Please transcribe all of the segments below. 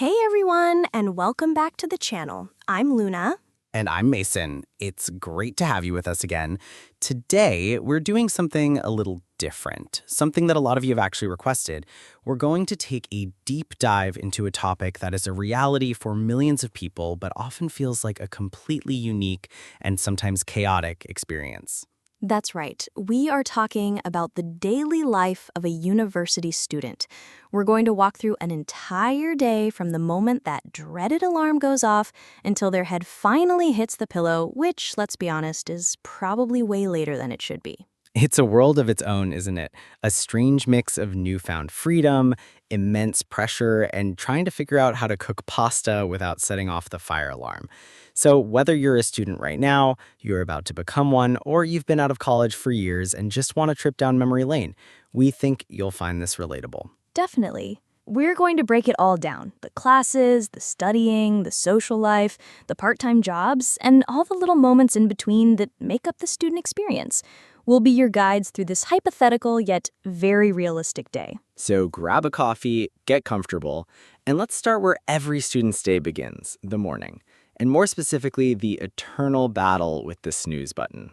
Hey everyone, and welcome back to the channel. I'm Luna. And I'm Mason. It's great to have you with us again. Today, we're doing something a little different, something that a lot of you have actually requested. We're going to take a deep dive into a topic that is a reality for millions of people, but often feels like a completely unique and sometimes chaotic experience. That's right. We are talking about the daily life of a university student. We're going to walk through an entire day from the moment that dreaded alarm goes off until their head finally hits the pillow, which, let's be honest, is probably way later than it should be. It's a world of its own, isn't it? A strange mix of newfound freedom, immense pressure, and trying to figure out how to cook pasta without setting off the fire alarm. So whether you're a student right now, you're about to become one, or you've been out of college for years and just want a trip down memory lane, we think you'll find this relatable. Definitely. We're going to break it all down. The classes, the studying, the social life, the part-time jobs, and all the little moments in between that make up the student experience. We'll be your guides through this hypothetical yet very realistic day. So grab a coffee, get comfortable, and let's start where every student's day begins, the morning. And more specifically, the eternal battle with the snooze button.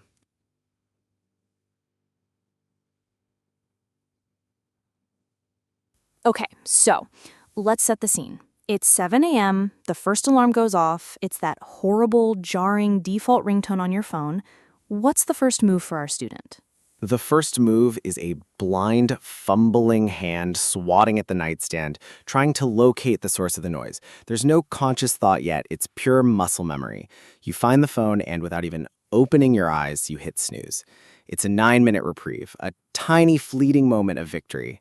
Okay, so let's set the scene. It's 7 a.m., the first alarm goes off, it's that horrible, jarring default ringtone on your phone. What's the first move for our student? The first move is a blind, fumbling hand swatting at the nightstand, trying to locate the source of the noise. There's no conscious thought yet, it's pure muscle memory. You find the phone and without even opening your eyes, you hit snooze. It's a 9-minute reprieve, a tiny fleeting moment of victory.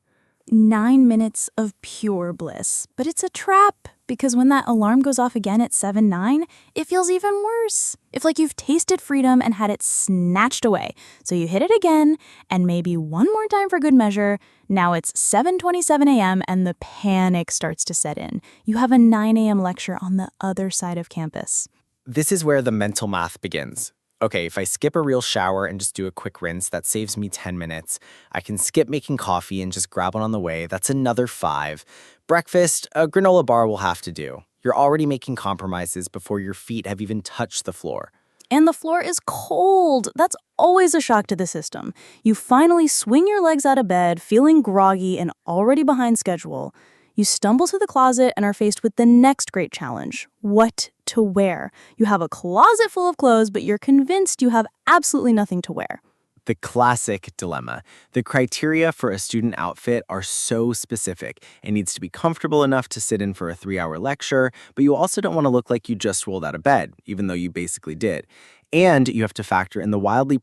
9 minutes of pure bliss. But it's a trap, because when that alarm goes off again at 7:09, it feels even worse. If like you've tasted freedom and had it snatched away. So you hit it again, and maybe one more time for good measure. Now it's 7:27 a.m. and the panic starts to set in. You have a 9 a.m. lecture on the other side of campus. This is where the mental math begins. Okay, if I skip a real shower and just do a quick rinse, that saves me 10 minutes. I can skip making coffee and just grab one on the way. That's another 5. Breakfast, a granola bar will have to do. You're already making compromises before your feet have even touched the floor. And the floor is cold. That's always a shock to the system. You finally swing your legs out of bed, feeling groggy and already behind schedule. You stumble to the closet and are faced with the next great challenge: what to wear. You have a closet full of clothes, but you're convinced you have absolutely nothing to wear. The classic dilemma. The criteria for a student outfit are so specific. It needs to be comfortable enough to sit in for a 3-hour lecture, but you also don't want to look like you just rolled out of bed, even though you basically did. And you have to factor in the wildly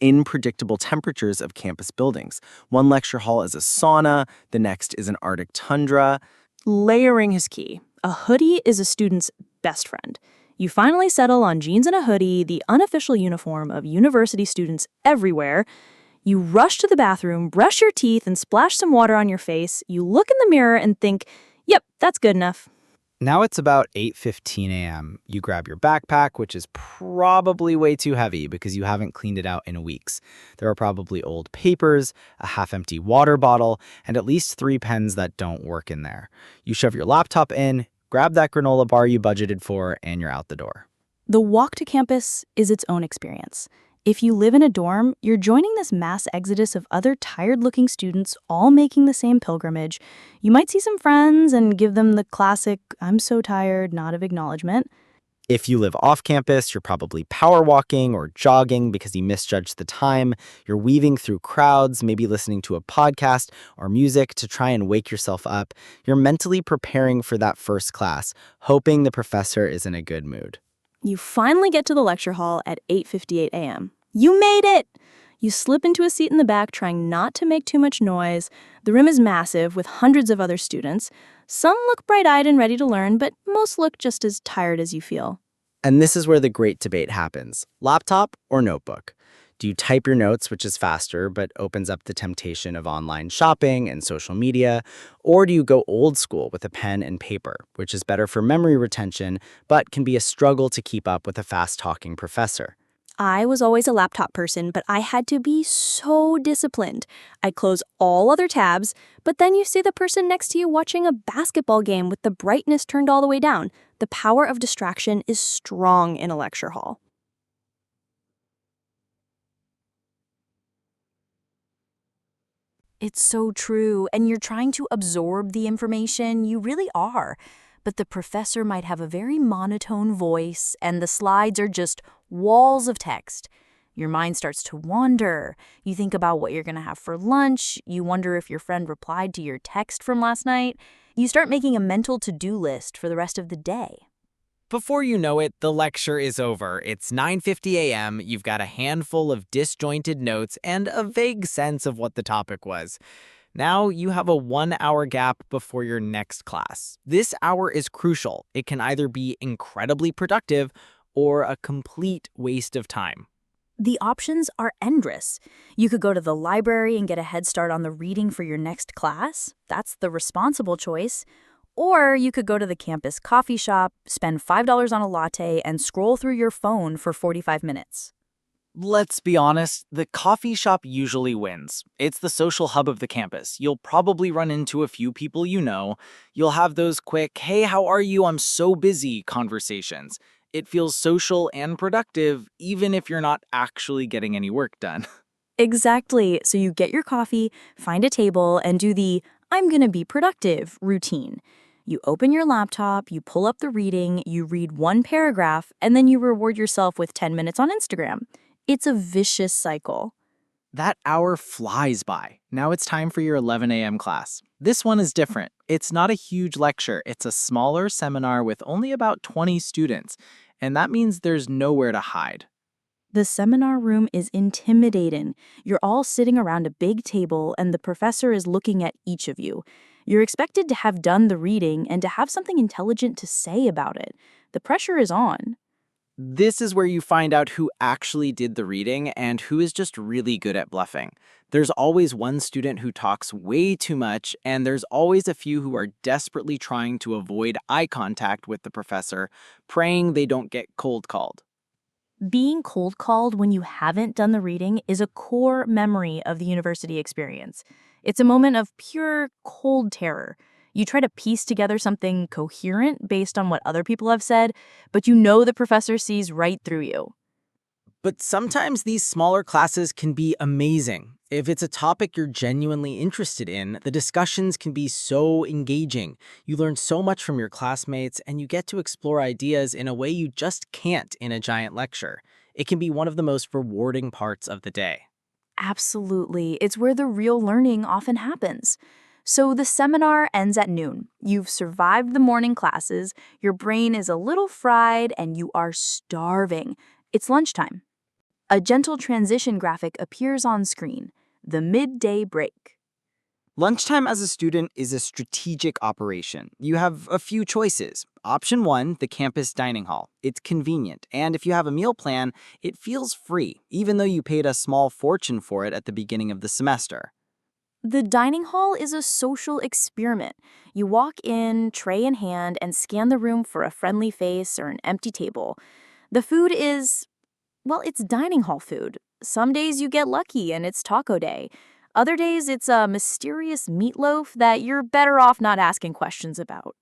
unpredictable temperatures of campus buildings. One lecture hall is a sauna, the next is an Arctic tundra. Layering is key. A hoodie is a student's best friend. You finally settle on jeans and a hoodie, the unofficial uniform of university students everywhere. You rush to the bathroom, brush your teeth, and splash some water on your face. You look in the mirror and think, yep, that's good enough. Now it's about 8:15 a.m. You grab your backpack, which is probably way too heavy because you haven't cleaned it out in weeks. There are probably old papers, a half-empty water bottle, and at least 3 pens that don't work in there. You shove your laptop in, grab that granola bar you budgeted for, and you're out the door. The walk to campus is its own experience. If you live in a dorm, you're joining this mass exodus of other tired-looking students all making the same pilgrimage. You might see some friends and give them the classic, "I'm so tired," nod of acknowledgement. If you live off campus, you're probably power walking or jogging because you misjudged the time. You're weaving through crowds, maybe listening to a podcast or music to try and wake yourself up. You're mentally preparing for that first class, hoping the professor is in a good mood. You finally get to the lecture hall at 8:58 a.m. You made it! You slip into a seat in the back, trying not to make too much noise. The room is massive, with hundreds of other students. Some look bright-eyed and ready to learn, but most look just as tired as you feel. And this is where the great debate happens. Laptop or notebook? Do you type your notes, which is faster, but opens up the temptation of online shopping and social media? Or do you go old school with a pen and paper, which is better for memory retention, but can be a struggle to keep up with a fast-talking professor? I was always a laptop person, but I had to be so disciplined. I'd close all other tabs, but then you see the person next to you watching a basketball game with the brightness turned all the way down. The power of distraction is strong in a lecture hall. It's so true, and you're trying to absorb the information, you really are. But the professor might have a very monotone voice, and the slides are just walls of text. Your mind starts to wander. You think about what you're going to have for lunch. You wonder if your friend replied to your text from last night. You start making a mental to-do list for the rest of the day. Before you know it, the lecture is over. It's 9:50 a.m., you've got a handful of disjointed notes and a vague sense of what the topic was. Now you have a 1-hour gap before your next class. This hour is crucial. It can either be incredibly productive or a complete waste of time. The options are endless. You could go to the library and get a head start on the reading for your next class. That's the responsible choice. Or you could go to the campus coffee shop, spend $5 on a latte, and scroll through your phone for 45 minutes. Let's be honest, the coffee shop usually wins. It's the social hub of the campus. You'll probably run into a few people you know. You'll have those quick, "Hey, how are you? I'm so busy" conversations. It feels social and productive, even if you're not actually getting any work done. Exactly. So you get your coffee, find a table, and do the "I'm gonna be productive" routine. You open your laptop, you pull up the reading, you read one paragraph, and then you reward yourself with 10 minutes on Instagram. It's a vicious cycle. That hour flies by. Now it's time for your 11 a.m. class. This one is different. It's not a huge lecture. It's a smaller seminar with only about 20 students, and that means there's nowhere to hide. The seminar room is intimidating. You're all sitting around a big table, and the professor is looking at each of you. You're expected to have done the reading and to have something intelligent to say about it. The pressure is on. This is where you find out who actually did the reading and who is just really good at bluffing. There's always one student who talks way too much, and there's always a few who are desperately trying to avoid eye contact with the professor, praying they don't get cold called. Being cold called when you haven't done the reading is a core memory of the university experience. It's a moment of pure cold terror. You try to piece together something coherent based on what other people have said, but you know the professor sees right through you. But sometimes these smaller classes can be amazing. If it's a topic you're genuinely interested in, the discussions can be so engaging. You learn so much from your classmates, and you get to explore ideas in a way you just can't in a giant lecture. It can be one of the most rewarding parts of the day. Absolutely. It's where the real learning often happens. So the seminar ends at noon. You've survived the morning classes, your brain is a little fried, and you are starving. It's lunchtime. A gentle transition graphic appears on screen, the midday break. Lunchtime as a student is a strategic operation. You have a few choices. Option 1, the campus dining hall. It's convenient, and if you have a meal plan, it feels free, even though you paid a small fortune for it at the beginning of the semester. The dining hall is a social experiment. You walk in, tray in hand, and scan the room for a friendly face or an empty table. The food is, well, it's dining hall food. Some days you get lucky and it's taco day. Other days it's a mysterious meatloaf that you're better off not asking questions about.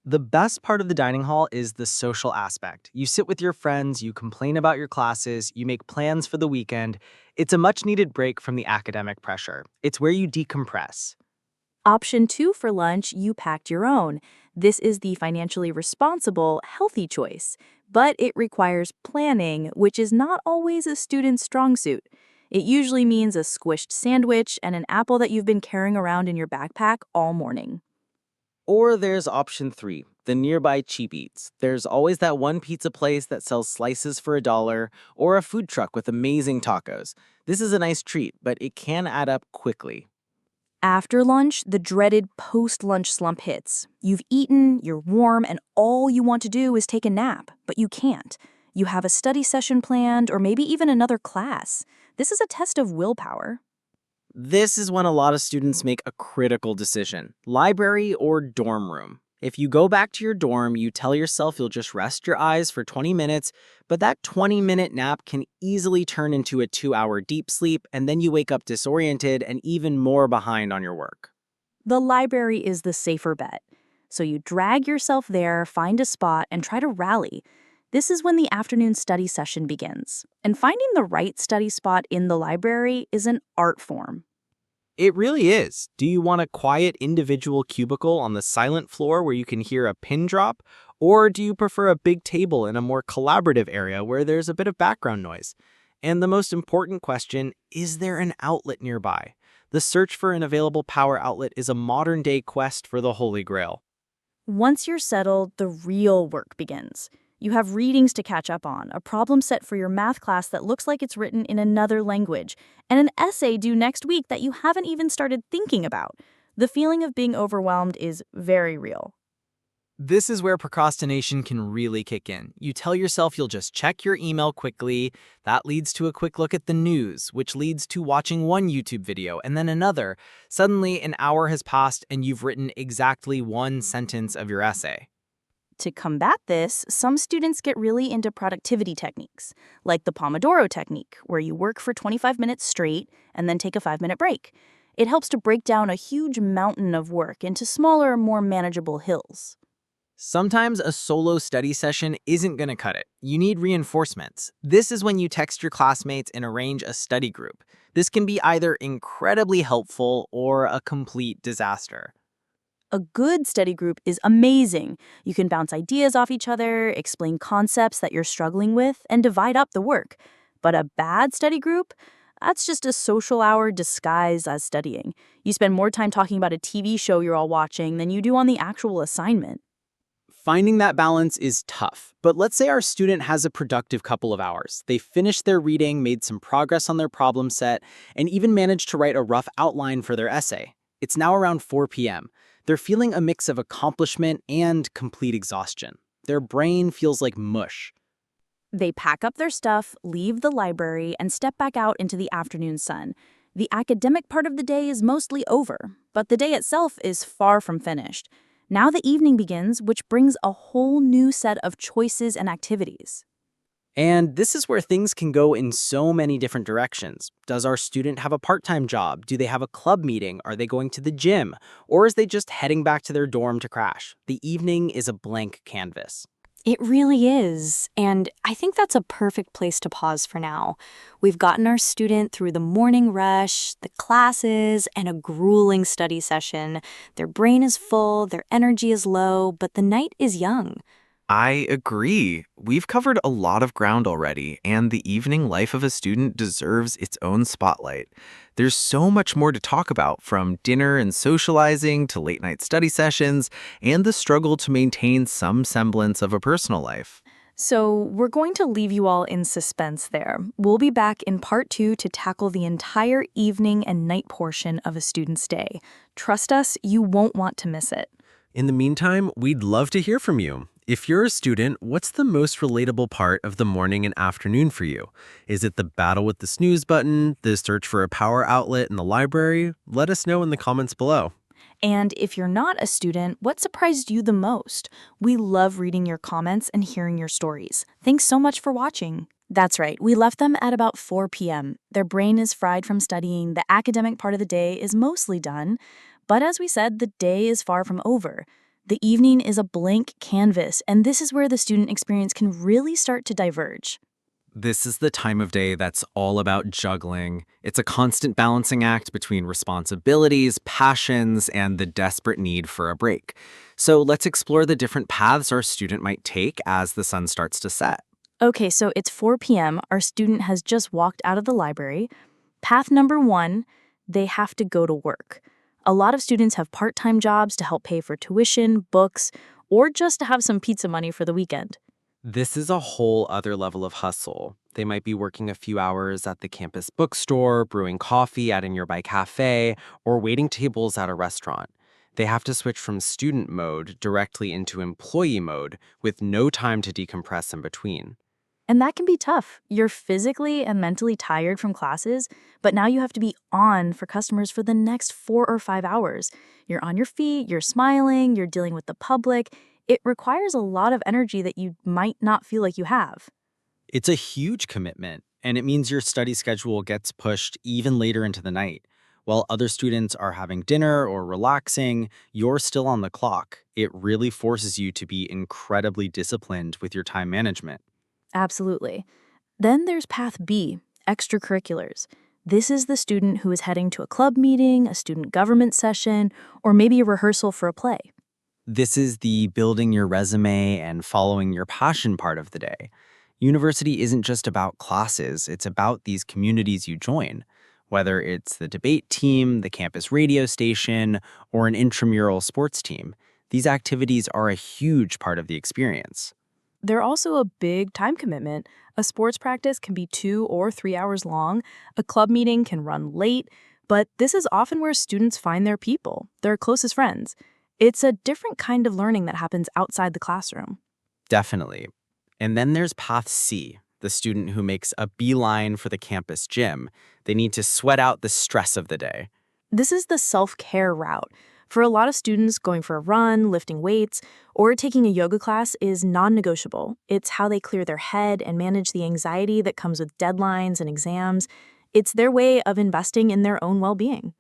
The best part of the dining hall is the social aspect. You sit with your friends, you complain about your classes, you make plans for the weekend. It's a much-needed break from the academic pressure. It's where you decompress. Option 2 for lunch, you packed your own. This is the financially responsible, healthy choice, but it requires planning, which is not always a student's strong suit. It usually means a squished sandwich and an apple that you've been carrying around in your backpack all morning. Or there's option 3, the nearby cheap eats. There's always that one pizza place that sells slices for $1, or a food truck with amazing tacos. This is a nice treat, but it can add up quickly. After lunch, the dreaded post-lunch slump hits. You've eaten, you're warm, and all you want to do is take a nap, but you can't. You have a study session planned, or maybe even another class. This is a test of willpower. This is when a lot of students make a critical decision: library or dorm room. If you go back to your dorm, you tell yourself you'll just rest your eyes for 20 minutes, but that 20-minute nap can easily turn into a 2-hour deep sleep, and then you wake up disoriented and even more behind on your work. The library is the safer bet. So you drag yourself there, find a spot, and try to rally. This is when the afternoon study session begins. And finding the right study spot in the library is an art form. It really is. Do you want a quiet individual cubicle on the silent floor where you can hear a pin drop? Or do you prefer a big table in a more collaborative area where there's a bit of background noise? And the most important question, is there an outlet nearby? The search for an available power outlet is a modern-day quest for the Holy Grail. Once you're settled, the real work begins. You have readings to catch up on, a problem set for your math class that looks like it's written in another language, and an essay due next week that you haven't even started thinking about. The feeling of being overwhelmed is very real. This is where procrastination can really kick in. You tell yourself you'll just check your email quickly. That leads to a quick look at the news, which leads to watching one YouTube video and then another. Suddenly, an hour has passed and you've written exactly one sentence of your essay. To combat this, some students get really into productivity techniques, like the Pomodoro technique, where you work for 25 minutes straight and then take a 5-minute break. It helps to break down a huge mountain of work into smaller, more manageable hills. Sometimes a solo study session isn't going to cut it. You need reinforcements. This is when you text your classmates and arrange a study group. This can be either incredibly helpful or a complete disaster. A good study group is amazing. You can bounce ideas off each other, explain concepts that you're struggling with, and divide up the work. But a bad study group? That's just a social hour disguised as studying. You spend more time talking about a TV show you're all watching than you do on the actual assignment. Finding that balance is tough, but let's say our student has a productive couple of hours. They finished their reading, made some progress on their problem set, and even managed to write a rough outline for their essay. It's now around 4 p.m. They're feeling a mix of accomplishment and complete exhaustion. Their brain feels like mush. They pack up their stuff, leave the library, and step back out into the afternoon sun. The academic part of the day is mostly over, but the day itself is far from finished. Now the evening begins, which brings a whole new set of choices and activities. And this is where things can go in so many different directions. Does our student have a part-time job? Do they have a club meeting? Are they going to the gym? Or is they just heading back to their dorm to crash? The evening is a blank canvas. It really is, and I think that's a perfect place to pause for now. We've gotten our student through the morning rush, the classes, and a grueling study session. Their brain is full, their energy is low, but the night is young. I agree. We've covered a lot of ground already, and the evening life of a student deserves its own spotlight. There's so much more to talk about, from dinner and socializing to late-night study sessions, and the struggle to maintain some semblance of a personal life. So we're going to leave you all in suspense there. We'll be back in part 2 to tackle the entire evening and night portion of a student's day. Trust us, you won't want to miss it. In the meantime, we'd love to hear from you. If you're a student, what's the most relatable part of the morning and afternoon for you? Is it the battle with the snooze button, the search for a power outlet in the library? Let us know in the comments below. And if you're not a student, what surprised you the most? We love reading your comments and hearing your stories. Thanks so much for watching. That's right, we left them at about 4 p.m. Their brain is fried from studying, the academic part of the day is mostly done. But as we said, the day is far from over. The evening is a blank canvas, and this is where the student experience can really start to diverge. This is the time of day that's all about juggling. It's a constant balancing act between responsibilities, passions, and the desperate need for a break. So let's explore the different paths our student might take as the sun starts to set. Okay, so it's 4 p.m. Our student has just walked out of the library. Path number 1, they have to go to work. A lot of students have part-time jobs to help pay for tuition, books, or just to have some pizza money for the weekend. This is a whole other level of hustle. They might be working a few hours at the campus bookstore, brewing coffee at a nearby cafe, or waiting tables at a restaurant. They have to switch from student mode directly into employee mode with no time to decompress in between. And that can be tough. You're physically and mentally tired from classes, but now you have to be on for customers for the next 4 or 5 hours. You're on your feet, you're smiling, you're dealing with the public. It requires a lot of energy that you might not feel like you have. It's a huge commitment, and it means your study schedule gets pushed even later into the night. While other students are having dinner or relaxing, you're still on the clock. It really forces you to be incredibly disciplined with your time management. Absolutely. Then there's Path B, extracurriculars. This is the student who is heading to a club meeting, a student government session, or maybe a rehearsal for a play. This is the building your resume and following your passion part of the day. University isn't just about classes, it's about these communities you join. Whether it's the debate team, the campus radio station, or an intramural sports team, these activities are a huge part of the experience. They're also a big time commitment. A sports practice can be 2 or 3 hours long. A club meeting can run late. But this is often where students find their people, their closest friends. It's a different kind of learning that happens outside the classroom. Definitely. And then there's Path C, the student who makes a beeline for the campus gym. They need to sweat out the stress of the day. This is the self-care route. For a lot of students, going for a run, lifting weights, or taking a yoga class is non-negotiable. It's how they clear their head and manage the anxiety that comes with deadlines and exams. It's their way of investing in their own well-being.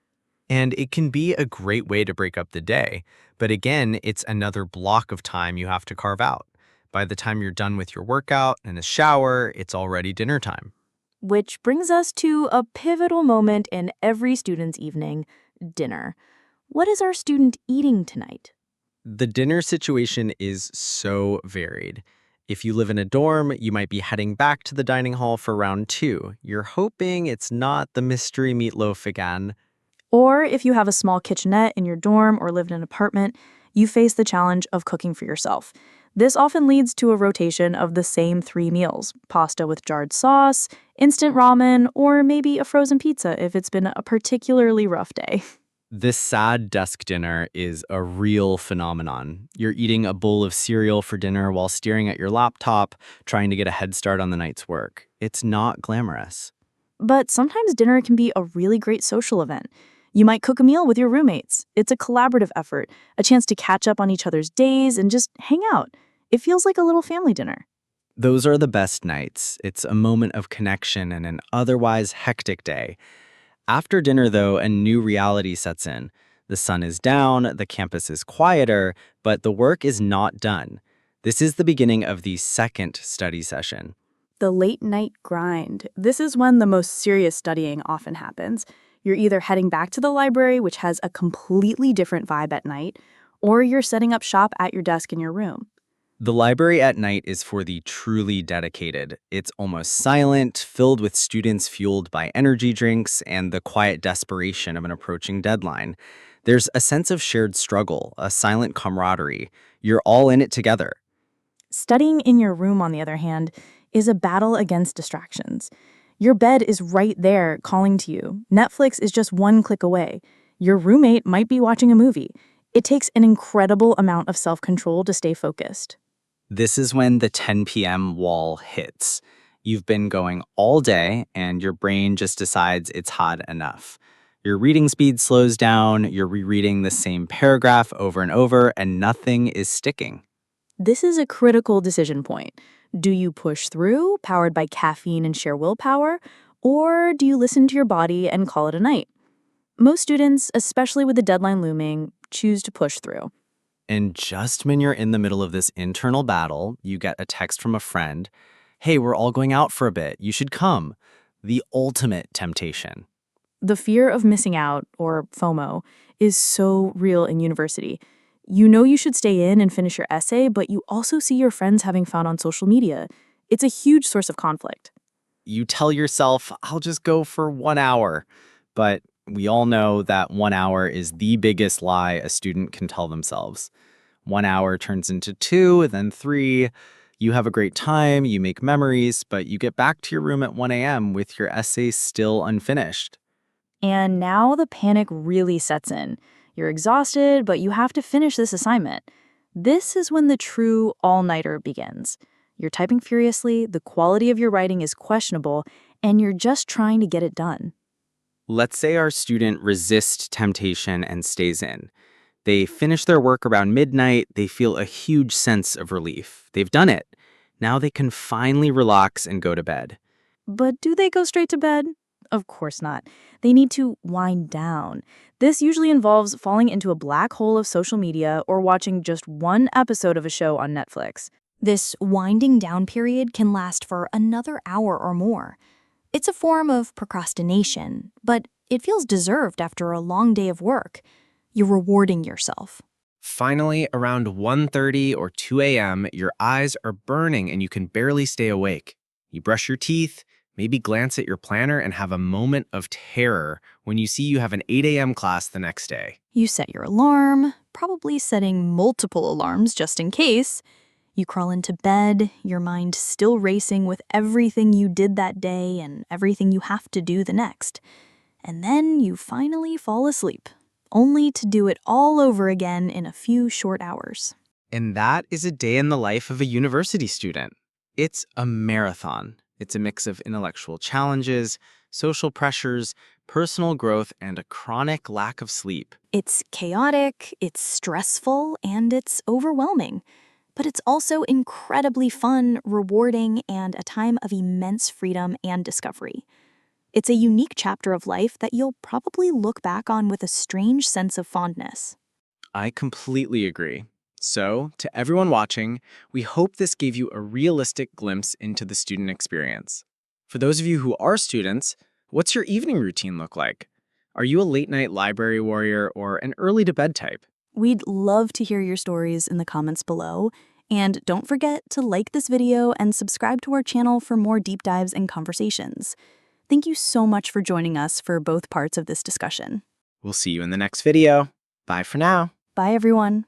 And it can be a great way to break up the day. But again, it's another block of time you have to carve out. By the time you're done with your workout and a shower, it's already dinner time. Which brings us to a pivotal moment in every student's evening, dinner. What is our student eating tonight? The dinner situation is so varied. If you live in a dorm, you might be heading back to the dining hall for round 2. You're hoping it's not the mystery meatloaf again. Or if you have a small kitchenette in your dorm or live in an apartment, you face the challenge of cooking for yourself. This often leads to a rotation of the same 3 meals: pasta with jarred sauce, instant ramen, or maybe a frozen pizza if it's been a particularly rough day. This sad desk dinner is a real phenomenon. You're eating a bowl of cereal for dinner while staring at your laptop, trying to get a head start on the night's work. It's not glamorous. But sometimes dinner can be a really great social event. You might cook a meal with your roommates. It's a collaborative effort, a chance to catch up on each other's days and just hang out. It feels like a little family dinner. Those are the best nights. It's a moment of connection in an otherwise hectic day. After dinner, though, a new reality sets in. The sun is down, the campus is quieter, but the work is not done. This is the beginning of the second study session. The late night grind. This is when the most serious studying often happens. You're either heading back to the library, which has a completely different vibe at night, or you're setting up shop at your desk in your room. The library at night is for the truly dedicated. It's almost silent, filled with students fueled by energy drinks and the quiet desperation of an approaching deadline. There's a sense of shared struggle, a silent camaraderie. You're all in it together. Studying in your room, on the other hand, is a battle against distractions. Your bed is right there calling to you. Netflix is just 1 click away. Your roommate might be watching a movie. It takes an incredible amount of self-control to stay focused. This is when the 10 p.m. wall hits. You've been going all day, and your brain just decides it's had enough. Your reading speed slows down, you're rereading the same paragraph over and over, and nothing is sticking. This is a critical decision point. Do you push through, powered by caffeine and sheer willpower, or do you listen to your body and call it a night? Most students, especially with the deadline looming, choose to push through. And just when you're in the middle of this internal battle, you get a text from a friend. Hey, we're all going out for a bit. You should come. The ultimate temptation. The fear of missing out, or FOMO, is so real in university. You know you should stay in and finish your essay, but you also see your friends having fun on social media. It's a huge source of conflict. You tell yourself, I'll just go for 1 hour. But we all know that 1 hour is the biggest lie a student can tell themselves. 1 hour turns into 2, then 3. You have a great time, you make memories, but you get back to your room at 1 a.m. with your essay still unfinished. And now the panic really sets in. You're exhausted, but you have to finish this assignment. This is when the true all-nighter begins. You're typing furiously, the quality of your writing is questionable, and you're just trying to get it done. Let's say our student resists temptation and stays in. They finish their work around midnight, they feel a huge sense of relief. They've done it. Now they can finally relax and go to bed. But do they go straight to bed? Of course not. They need to wind down. This usually involves falling into a black hole of social media or watching just one episode of a show on Netflix. This winding down period can last for another hour or more. It's a form of procrastination, but it feels deserved after a long day of work. You're rewarding yourself. Finally, around 1:30 or 2 a.m., your eyes are burning and you can barely stay awake. You brush your teeth, maybe glance at your planner and have a moment of terror when you see you have an 8 a.m. class the next day. You set your alarm, probably setting multiple alarms just in case. You crawl into bed, your mind still racing with everything you did that day and everything you have to do the next. And then you finally fall asleep, only to do it all over again in a few short hours. And that is a day in the life of a university student. It's a marathon. It's a mix of intellectual challenges, social pressures, personal growth, and a chronic lack of sleep. It's chaotic, it's stressful, and it's overwhelming. But it's also incredibly fun, rewarding, and a time of immense freedom and discovery. It's a unique chapter of life that you'll probably look back on with a strange sense of fondness. I completely agree. So, to everyone watching, we hope this gave you a realistic glimpse into the student experience. For those of you who are students, what's your evening routine look like? Are you a late-night library warrior or an early-to-bed type? We'd love to hear your stories in the comments below. And don't forget to like this video and subscribe to our channel for more deep dives and conversations. Thank you so much for joining us for both parts of this discussion. We'll see you in the next video. Bye for now. Bye, everyone.